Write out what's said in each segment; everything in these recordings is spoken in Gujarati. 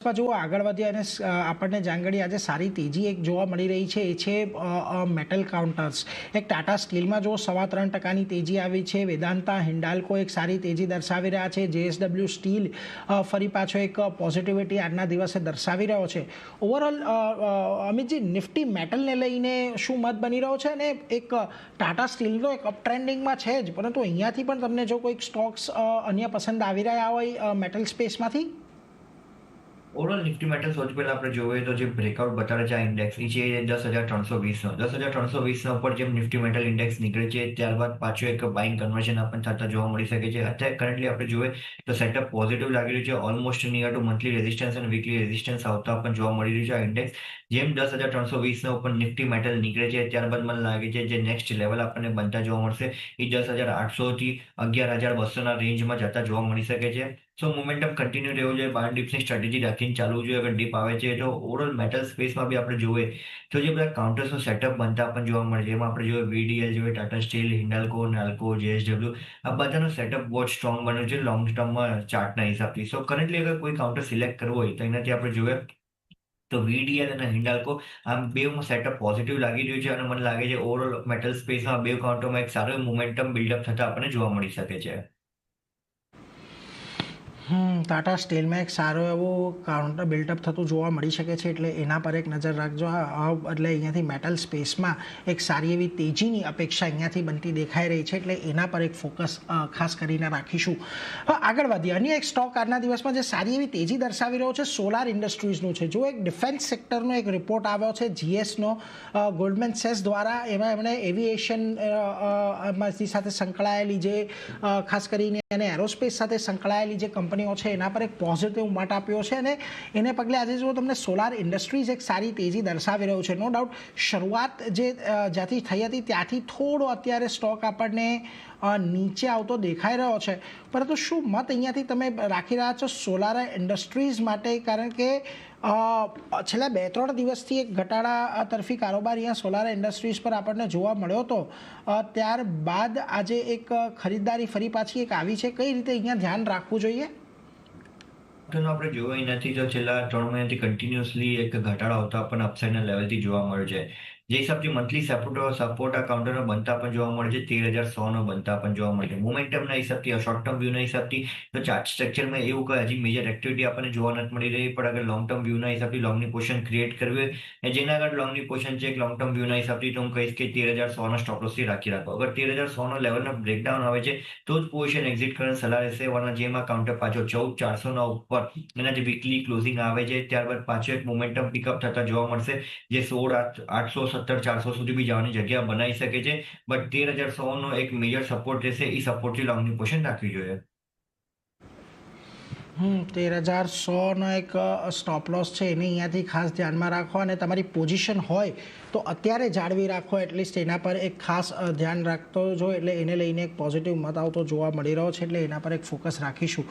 જો આગળ વધ્યા અને આપણને જાણકારી આજે સારી તેજી એક જોવા મળી રહી છે એ છે મેટલ કાઉન્ટર્સ એક ટાટા સ્ટીલમાં જો 3.25% તેજી આવી છે। વેદાંતા હિન્ડાલ્કો એક સારી તેજી દર્શાવી રહ્યા છે। જેએસડબલ્યુ સ્ટીલ ફરી પાછો એક પોઝિટિવિટી આજના દિવસે દર્શાવી રહ્યો છે। ઓવરઓલ અમિતજી નિફ્ટી મેટલને લઈને શું મત બની રહ્યો છે અને એક ટાટા સ્ટીલનો એક અપ ટ્રેન્ડિંગમાં છે જ, પરંતુ અહીંયાથી પણ તમને જો કોઈક સ્ટોક્સ અન્ય પસંદ આવી રહ્યા હોય મેટલ સ્પેસમાંથી? ઓવરઓલ નિફ્ટી મેટલ સૌથી પહેલા આપણે જોઈએ તો જે બ્રેકઆઉટ બતાવે છે આ ઇન્ડેક્સ નીચે 10,320નો 10,320 ઉપર જેમ નિફ્ટી મેટલ ઇન્ડેક્સ નીકળે છે ત્યારબાદ પાછું એક બાઇંગ કન્વર્ઝન આપણને થતા જોવા મળી શકે છે। અત્યારે કરન્ટલી આપણે જોઈએ તો સેટઅપ પોઝિટિવ લાગી રહ્યું છે, almost near to monthly resistance અને વીકલી રેઝિસ્ટન્સ આવતા પણ જોવા મળી રહ્યું છે આ ઇન્ડેક્સ। જેમ 10,320 ઉપર નિફ્ટી મેટલ નીકળે છે ત્યારબાદ મને લાગે છે જે નેક્સ્ટ લેવલ આપણને બનતા જોવા મળશે એ 10,800 થી 11,200ના રેન્જમાં જતા જોવા મળી શકે છે। સો મોમેન્ટમ કન્ટિન્યુ રહેવું જોઈએ, બાર ડિપ્સની સ્ટ્રેટેજી રાખીને ચાલવું જોઈએ। અગર ડીપ આવે છે તો ઓવરઓલ મેટલ સ્પેસમાં બી આપણે જોઈએ તો જે બધા કાઉન્ટર્સનું સેટઅપ બનતા પણ જોવા મળે છે, એમાં આપણે જોઈએ વીડીએલ જોઈએ, ટાટા સ્ટીલ, હિન્ડાલ્કો, નાલ્કો, જેએસડબલ્યુ આ બધાનો સેટઅપ બહુ જ સ્ટ્રોંગ બન્યો છે લોંગ ટર્મમાં ચાર્ટના હિસાબથી। સો કરન્ટલી અગર કોઈ કાઉન્ટર સિલેક્ટ કરવું હોય તો એનાથી આપણે જોઈએ તો વીડીએલ અને હિન્ડાલ્કો આમ બેમાં સેટઅપ પોઝિટિવ લાગી રહ્યું છે અને મને લાગે છે ઓવરઓલ મેટલ સ્પેસમાં બે કાઉન્ટરમાં એક સારો મોમેન્ટમ બિલ્ડઅપ થતા આપણને જોવા મળી શકે છે। ટાટા સ્ટીલમાં એક સારો એવો કાઉન્ટર બિલ્ટઅપ થતું જોવા મળી શકે છે, એટલે એના પર એક નજર રાખજો। એટલે અહીંયાથી મેટલ સ્પેસમાં એક સારી એવી તેજીની અપેક્ષા અહીંયાથી બનતી દેખાઈ રહી છે, એટલે એના પર એક ફોકસ ખાસ કરીને રાખીશું। આગળ વધીએ, અન્ય એક સ્ટોક આજના દિવસમાં જે સારી એવી તેજી દર્શાવી રહ્યો છે સોલાર ઇન્ડસ્ટ્રીઝનું છે। જો એક ડિફેન્સ સેક્ટરનો એક રિપોર્ટ આવ્યો છે જીએસનો ગોલ્ડમેન સેક્સ દ્વારા, એમાં એમણે એવિએશન સાથે સંકળાયેલી જે ખાસ કરીને અને એરોસ્પેસ સાથે સંકળાયેલી જે કંપનીઓ છે એના પર એક પોઝિટિવ મત આપ્યો છે અને એને પગલે આજે જો તમને સોલાર ઇન્ડસ્ટ્રીઝ એક સારી તેજી દર્શાવી રહ્યું છે। નો ડાઉટ શરૂઆત જે જ્યાંથી થઈ હતી ત્યાંથી થોડો અત્યારે સ્ટોક આપણને નીચે આવતો દેખાઈ રહ્યો છે, પરંતુ શું મત અહીંયાથી તમે રાખી રહ્યા છો સોલાર ઇન્ડસ્ટ્રીઝ માટે? કારણ કે છેલ્લા 2-3 દિવસથી એક ઘટાડા તરફી કારોબાર અહીંયા સોલાર ઇન્ડસ્ટ્રીઝ પર આપણને જોવા મળ્યો હતો, ત્યારબાદ આજે એક ખરીદદારી ફરી પાછી એક આવી છે। કઈ રીતે અહીંયા ધ્યાન રાખવું જોઈએ? આપણે જોઈ નથી તો છેલ્લા 3 મહિનાથી કન્ટિન્યુઅસલી એક ઘટાડો આવતો આપણને અપસાઇડના લેવલથી જોવા મળ્યો છે। જે હિસાબથી મંથલી સપોર્ટ આ કાઉન્ટરનો બનતા પણ જોવા મળે છે, 13,100નો બનતા પણ જોવા મળે છે। મોમેન્ટમના હિસાબથી શોર્ટ ટર્મ વ્યૂના હિસાબથી તો ચાર્ટ સ્ટ્રક્ચરમાં એવું કંઈ હજી મેજર એક્ટિવિટી આપણને જોવા નથી મળી રહી, પણ અગર લોંગ ટર્મ વ્યૂના હિસાબથી લોંગની પોઝિશન ક્રિએટ કરવી હોય જેના આગળ લોંગની પોઝિશન છે લોંગ ટર્મ વ્યૂના હિસાબથી તો હું કહીશ કે 13,100ના સ્ટોપ લોસથી રાખી રાખો। અગર 13,100નો લેવલનો બ્રેકડાઉન આવે છે તો જ પોઝિશન એક્ઝિટ કરવાની સલાહ રહેશે, વરના જેમાં કાઉન્ટર પાછો 14,400ના ઉપર એના જે વીકલી ક્લોઝિંગ આવે છે ત્યારબાદ પાછું એક મોમેન્ટમ પિકઅપ થતા જોવા મળશે, જે 16,800, 17,400 સુધી બી જવાની જગ્યા બનાવી શકે છે। બટ 13,100નો એક મેજર સપોર્ટ રહેશે, એ સપોર્ટથી લોંગની પોઝિશન રાખવી જોઈએ। 13,100નો એક સ્ટોપ લોસ છે એને અહીંયાથી ખાસ ધ્યાનમાં રાખો અને તમારી પોઝિશન હોય તો અત્યારે જાળવી રાખો, એટલીસ્ટ એના પર એક ખાસ ધ્યાન રાખતો જો, એટલે એને લઈને એક પોઝિટિવ મત આવતો જોવા મળી રહ્યો છે, એટલે એના પર એક ફોકસ રાખીશું।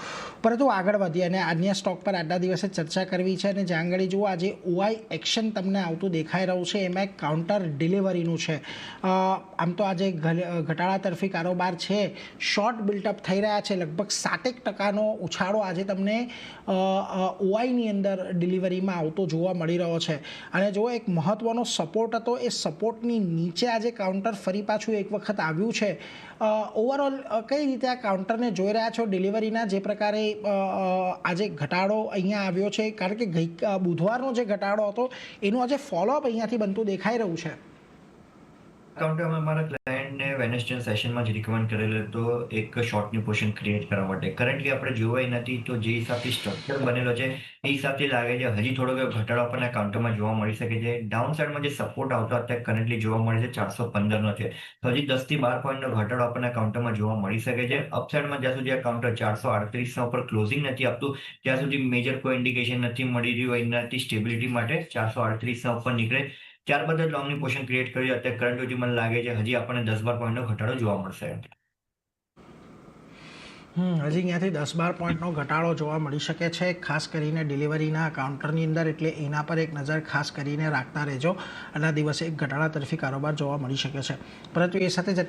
પરંતુ આગળ વધીએ અને અન્ય સ્ટોક પર આજના દિવસે ચર્ચા કરવી છે અને જાણકારી જુઓ આજે ઓઆઈ એક્શન તમને આવતું દેખાઈ રહ્યું છે, એમાં એક કાઉન્ટર ડિલિવરીનું છે। આમ તો આજે ઘટાડા તરફી કારોબાર છે, શોર્ટ બિલ્ટઅપ થઈ રહ્યા છે, લગભગ 7% ઉછાળો આજે તમને ઓઆઈની અંદર ડિલિવરીમાં આવતો જોવા મળી રહ્યો છે। અને જો એક મહત્વનો સપોર્ટ હતો એ સપોર્ટની નીચે આજે કાઉન્ટર ફરી પાછું એક વખત આવ્યું છે। ઓવરઓલ કઈ રીતે આ કાઉન્ટરને જોઈ રહ્યા છો ડિલિવરીના, જે પ્રકારે આજે ઘટાડો અહીંયા આવ્યો છે? કારણ કે બુધવારનો જે ઘટાડો હતો એનું આજે ફોલોઅપ અહીંયાથી બનતું દેખાઈ રહ્યું છે। કાઉન્ટરમાં મારા ક્લાયન્ટને વેનસડે સેશનમાં જ રિકમેન્ડ કરેલો હતો એક શોર્ટની પોઝિશન ક્રિએટ કરવા માટે। કરન્ટલી આપણે જોવાય નથી તો જે હિસાબથી સ્ટ્રક્ચર બનેલો છે એ હિસાબથી લાગે છે હજી થોડોક ઘટાડો આપણને કાઉન્ટરમાં જોવા મળી શકે છે। ડાઉન સાઈડમાં જે સપોર્ટ આવતો અત્યારે કરન્ટલી જોવા મળે છે 415નો છે, તો હજી 10 થી 12 પોઈન્ટનો ઘટાડો આપણને કાઉન્ટરમાં જોવા મળી શકે છે। અપસાઇડમાં જ્યાં સુધી આ કાઉન્ટર 438ના ઉપર ક્લોઝિંગ નથી આપતું ત્યાં સુધી મેજર કોઈ ઇન્ડિકેશન નથી મળી રહ્યું એનાથી સ્ટેબિલિટી માટે 438ના ઉપર નીકળે ત્યારબાદ જ લોંગની પોઝિશન ક્રિએટ કરી। અત્યારે કરંટ સુધી મને લાગે છે હજી આપણને 10-12 પોઈન્ટનો ઘટાડો જોવા મળશે। હજી અહીંયાથી 10-12 પોઈન્ટનો ઘટાડો જોવા મળી શકે છે, ખાસ કરીને ડિલિવરીના કાઉન્ટરની અંદર, એટલે એના પર એક નજર ખાસ કરીને રાખતા રહેજો। આના દિવસે એક ઘટાડા તરફી કારોબાર જોવા મળી શકે છે। પરંતુ એ સાથે જ